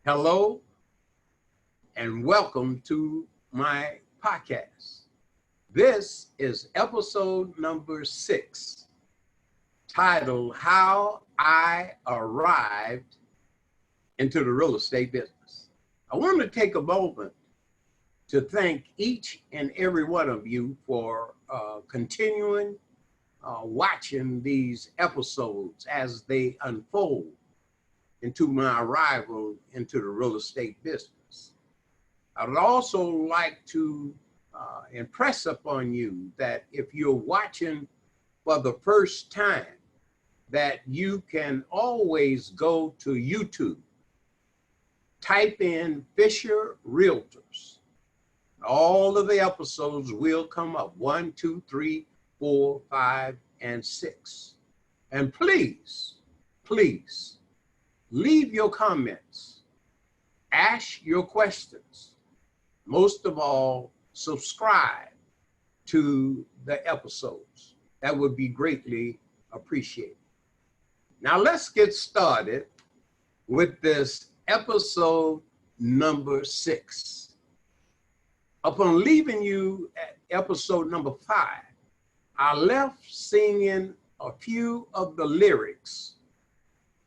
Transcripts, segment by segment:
Hello and welcome to my podcast. This is episode number 6, titled How I Arrived into the Real Estate Business. I want to take a moment to thank each and every one of you for continuing watching these episodes as they unfold into my arrival into the real estate business. I would also like to impress upon you that if you're watching for the first time, that you can always go to YouTube, type in Fisher Realtors. All of the episodes will come up, 1, 2, 3, 4, 5, and 6. And please, leave your comments, ask your questions. Most of all, subscribe to the episodes. That would be greatly appreciated. Now let's get started with this episode number 6. Upon leaving you at episode number 5, I left singing a few of the lyrics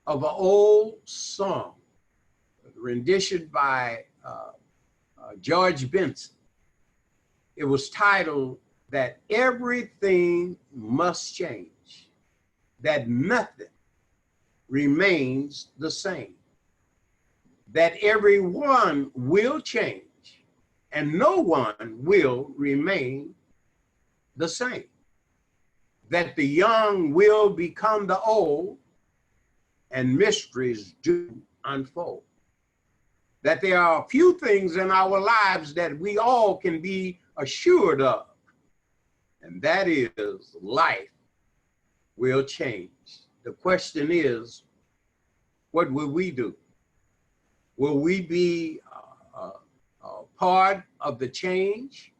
of an old song, rendition by George Benson. It was titled that everything must change, that nothing remains the same, that everyone will change and no one will remain the same, that the young will become the old and mysteries do unfold. That there are a few things in our lives that we all can be assured of, and that is life will change. The question is, what will we do? Will we be part of the change?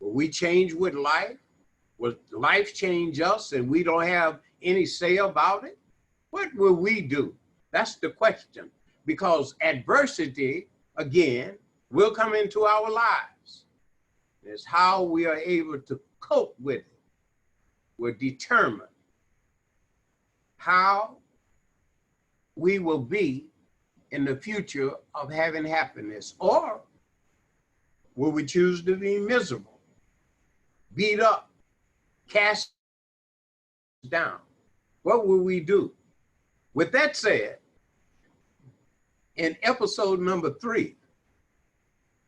Will we change with life? Will life change us and we don't have any say about it? What will we do? That's the question, because adversity, again, will come into our lives. It's how we are able to cope with it. Will determine how we will be in the future of having happiness, or will we choose to be miserable, beat up, cast down? What will we do? With that said, in episode number 3,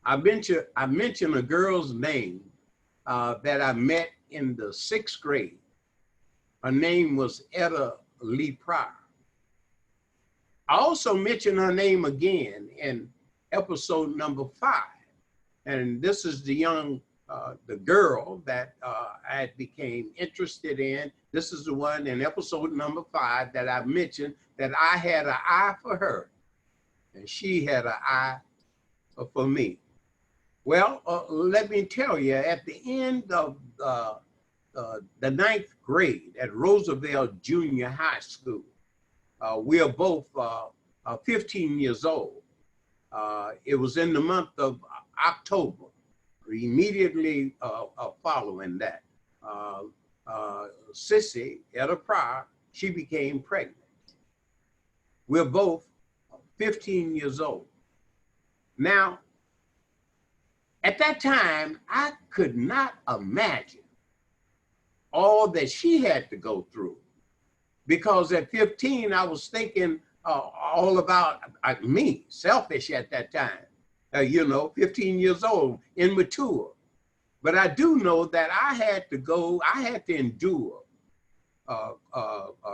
I mentioned a girl's name that I met in the 6th grade. Her name was Etta Lee Pryor. I also mentioned her name again in episode number 5. And this is the girl that I became interested in. This is the one in episode number 5 that I mentioned that I had an eye for her and she had an eye for me. Well, let me tell you, at the end of the 9th grade at Roosevelt Junior High School, we are both 15 years old. It was in the month of October, immediately following that. Sissy, Etta Pryor, she became pregnant. We're both 15 years old. Now, at that time, I could not imagine all that she had to go through, because at 15, I was thinking all about me, selfish at that time. 15 years old, immature. But I do know that I had to endure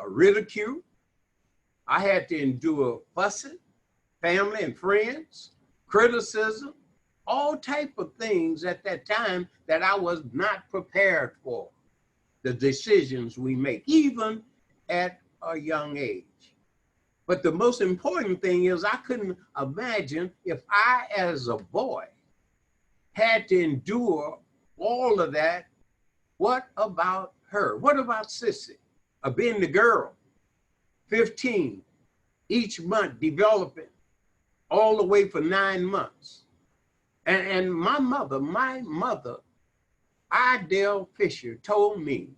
ridicule. I had to endure fussing, family and friends, criticism, all type of things at that time that I was not prepared for, the decisions we make, even at a young age. But the most important thing is I couldn't imagine if I, as a boy, had to endure all of that. What about her? What about Sissy? Being the girl, 15, each month developing all the way for 9 months. And my mother, Idell Fisher, told me,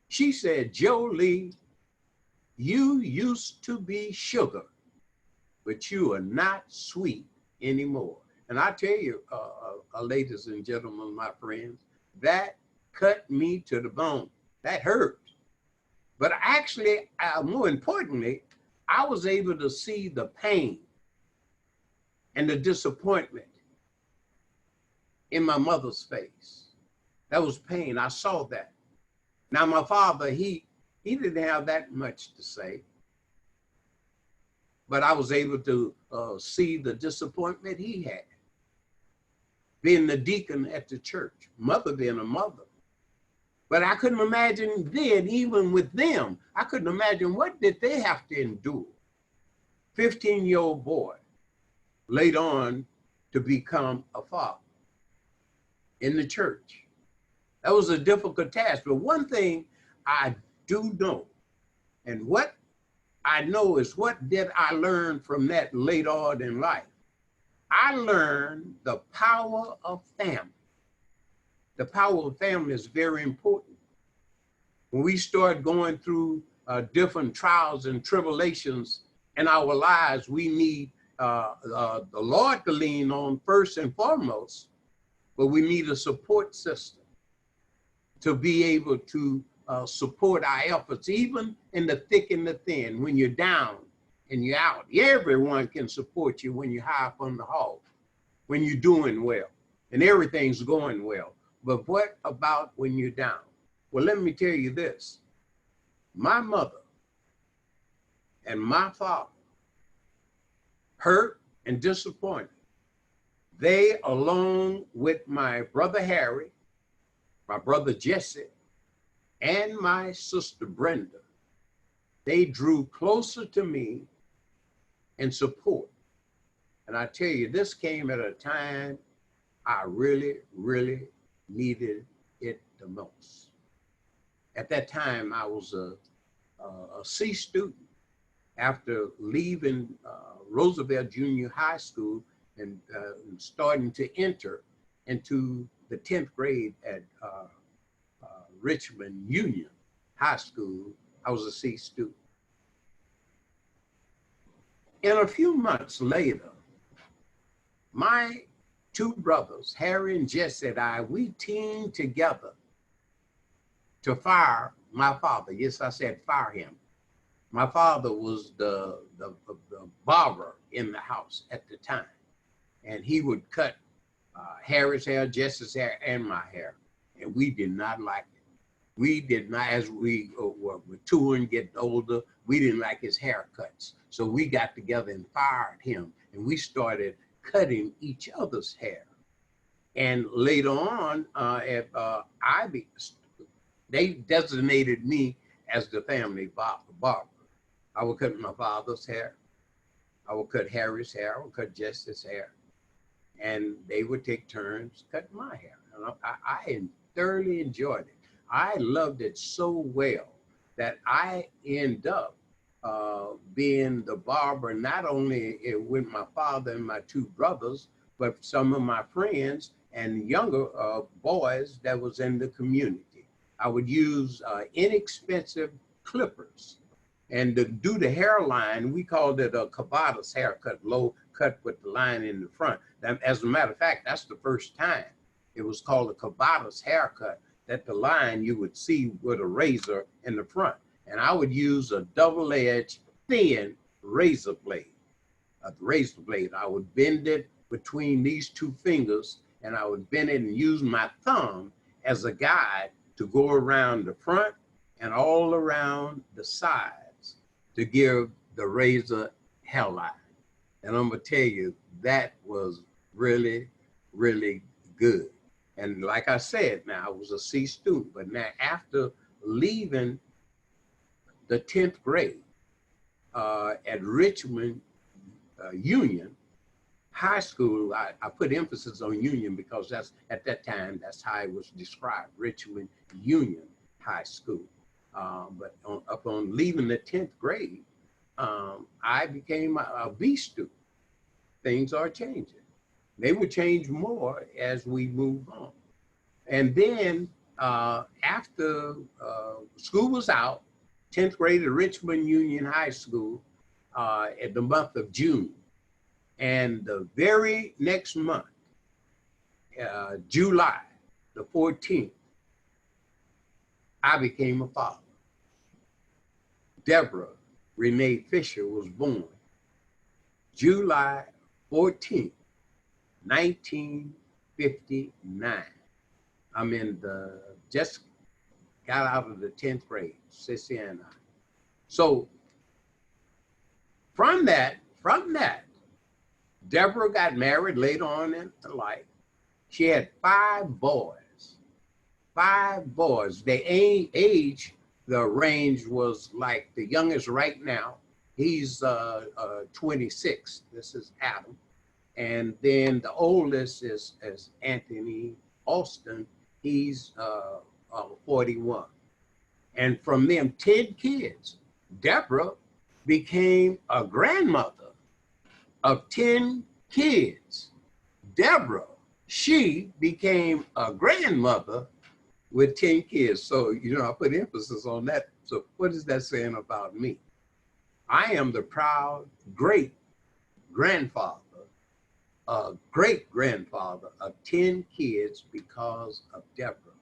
she said, Jolie, you used to be sugar, but you are not sweet anymore. And I tell you, ladies and gentlemen, my friends, that cut me to the bone. That hurt. But actually, more importantly, I was able to see the pain and the disappointment in my mother's face. That was pain. I saw that. Now, my father, he didn't have that much to say, but I was able to see the disappointment he had, being the deacon at the church, mother being a mother. But I couldn't imagine then, even with them, I couldn't imagine what did they have to endure. 15-year-old boy, later on to become a father in the church. That was a difficult task. But one thing I do know, and what I know is what did I learn from that later on in life. I learned the power of family. The power of family is very important. When we start going through different trials and tribulations in our lives, we need the Lord to lean on first and foremost, but we need a support system to be able to support our efforts, even in the thick and the thin. When you're down and you're out, everyone can support you when you're high up on the hog, when you're doing well and everything's going well. But what about when you're down? Well, let me tell you this. My mother and my father, hurt and disappointed, they, along with my brother Harry, my brother Jesse, and my sister Brenda, they drew closer to me in support. And I tell you, this came at a time I really, really needed it the most. At that time, I was a C student after leaving Roosevelt Junior High School and starting to enter into the 10th grade at Richmond Union High School. I was a C student. And a few months later, my two brothers, Harry and Jesse, and I, we teamed together to fire my father. Yes, I said fire him. My father was the barber in the house at the time, and he would cut Harry's hair, Jesse's hair, and my hair, and we did not like it. We did not, as we were maturing, getting older, we didn't like his haircuts. So we got together and fired him, and we started cutting each other's hair. And later on at Ivy, they designated me as the family barber. I would cut my father's hair. I would cut Harry's hair. I would cut Jesse's hair. And they would take turns cutting my hair. And I thoroughly enjoyed it. I loved it so well that I end up being the barber, not only with my father and my two brothers, but some of my friends and younger boys that was in the community. I would use inexpensive clippers. And to do the hairline, we called it a Cabatas haircut, low cut with the line in the front. As a matter of fact, that's the first time it was called a Cabatas haircut, that the line you would see with a razor in the front. And I would use a double-edged, thin razor blade. A razor blade, I would bend it between these two fingers, and I would bend it and use my thumb as a guide to go around the front and all around the sides to give the razor hairline. And I'm gonna tell you, that was really, really good. And like I said, now I was a C student, but now after leaving the 10th grade at Richmond Union High School, I put emphasis on Union because that's, at that time, that's how it was described, Richmond Union High School. But upon leaving the 10th grade, I became a B student. things are changing. They will change more as we move on. And then after school was out, 10th grade at Richmond Union High School at the month of June. And the very next month, July the 14th, I became a father. Deborah Renee Fisher was born July 14th, 1959. I'm just got out of the 10th grade, Sissy and I. So from that, Deborah got married later on in life. She had 5 boys. 5 boys. The age, the range was like the youngest right now. He's 26. This is Adam. And then the oldest is Anthony Austin. He's 41. And from them 10 kids, Deborah became a grandmother of 10 kids. Deborah, she became a grandmother with 10 kids. So, I put emphasis on that. So what is that saying about me? I am the proud great grandfather, great grandfather of 10 kids because of Deborah.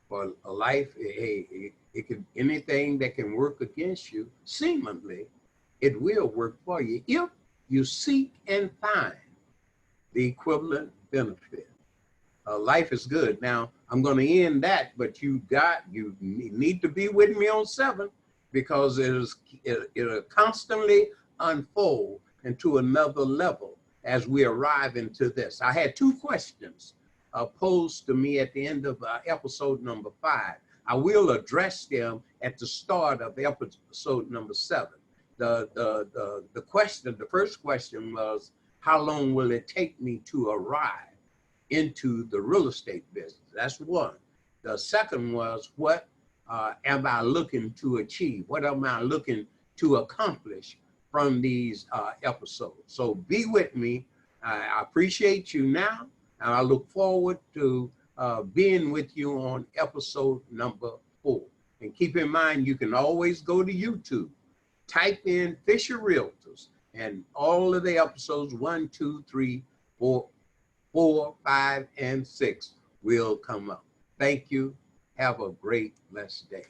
For a life, it can, anything that can work against you, seemingly, it will work for you if you seek and find the equivalent benefit. Life is good. Now, I'm going to end that, but you need to be with me on 7 because it'll constantly unfold into another level as we arrive into this. I had 2 questions posed to me at the end of episode number 5. I will address them at the start of episode number 7. The question, the first question was, how long will it take me to arrive into the real estate business? That's one. The second was, what am I looking to achieve? What am I looking to accomplish from these episodes? So be with me. I appreciate you now, and I look forward to being with you on episode number 4. And keep in mind, you can always go to YouTube, type in Fisher Realtors, and all of the episodes 1, 2, 3, 4, 5, and 6 will come up. Thank you. Have a great, blessed day.